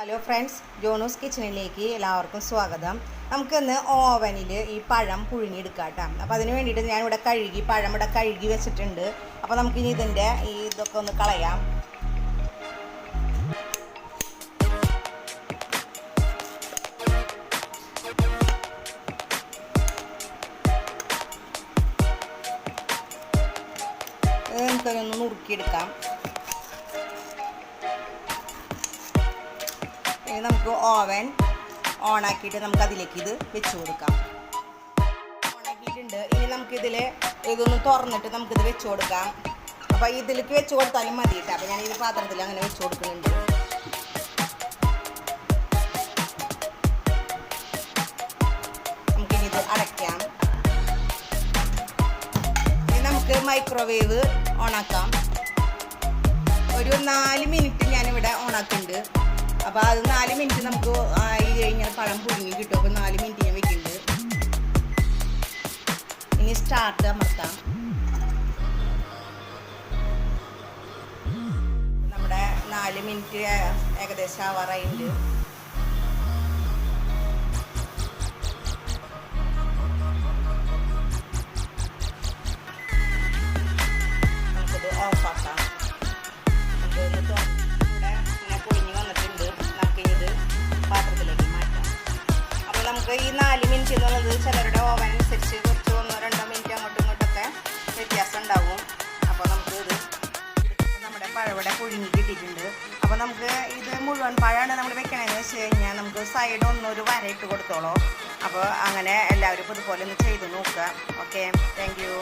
Hello friends, ജോണൂസ് കിച്ചണിലേക്ക് എല്ലാവർക്കും സ്വാഗതം. നമുക്കിന്ന് ഓവനിൽ ഈ പഴം പുഴുങ്ങിയെടുക്കാം കേട്ടോ. അപ്പോൾ അതിന് വേണ്ടിയിട്ട് ഞാനിവിടെ പഴം ഇവിടെ കഴുകി വെച്ചിട്ടുണ്ട്. അപ്പോൾ നമുക്കിനി ഇതിൻ്റെ ഇതൊക്കെ ഒന്ന് കളയാം. നമുക്കതൊന്ന് നുറുക്കിയെടുക്കാം. നമുക്ക് ഓവൻ ഓണാക്കിയിട്ട് നമുക്കതിലേക്ക് ഇത് വെച്ച് കൊടുക്കാം. ഓണാക്കിയിട്ടുണ്ട്. ഇനി നമുക്കിതിൽ ഇതൊന്ന് തുറന്നിട്ട് നമുക്കിത് വെച്ച് കൊടുക്കാം. അപ്പോൾ ഇതിലേക്ക് വെച്ച് കൊടുത്താലും മതി കേട്ടോ. അപ്പോൾ ഞാൻ ഇത് പാത്രത്തിൽ അങ്ങനെ വെച്ച് കൊടുക്കുന്നുണ്ട്. നമുക്കിനി ഇത് അടയ്ക്കാം. ഇനി നമുക്ക് മൈക്രോവേവ് ഓണാക്കാം. ഒരു 4 മിനിറ്റ് ഞാനിവിടെ ഓണാക്കുന്നുണ്ട്. അപ്പോൾ അത് 4 മിനിറ്റ് നമുക്ക് ആയി കഴിഞ്ഞാൽ പഴം പുഴുങ്ങി കിട്ടും. അപ്പോൾ 4 മിനിറ്റ് ഞാൻ വെക്കുന്നുണ്ട്. ഇനി സ്റ്റാർട്ട് അമർത്താം. നമ്മുടെ 4 മിനിറ്റ് ഏകദേശം ആവാറായിട്ടുണ്ട്. നമുക്കിത് ഓഫാക്കാം. പാത്രത്തിലേക്ക് മാറ്റാം. അപ്പോൾ നമുക്ക് ഈ 4 മിനിറ്റ് എന്നുള്ളത് ചിലരുടെ ഓവൻ അനുസരിച്ച് കുറച്ച് 1-2 മിനിറ്റ് അങ്ങോട്ടും ഇങ്ങോട്ടൊക്കെ വ്യത്യാസം ഉണ്ടാവും. അപ്പോൾ നമുക്ക് ഇത് നമ്മുടെ പഴവിടെ പുഴുങ്ങി കിട്ടിയിട്ടുണ്ട്. അപ്പോൾ നമുക്ക് ഇത് മുഴുവൻ പഴമാണ് നമ്മൾ വെക്കണമെന്ന് വെച്ച് കഴിഞ്ഞാൽ നമുക്ക് സൈഡ് ഒരു വരയിട്ട് കൊടുത്തോളൂ. അപ്പോൾ അങ്ങനെ എല്ലാവരും ഇതുപോലെ ഒന്ന് ചെയ്ത് നോക്കുക. Okay, thank you.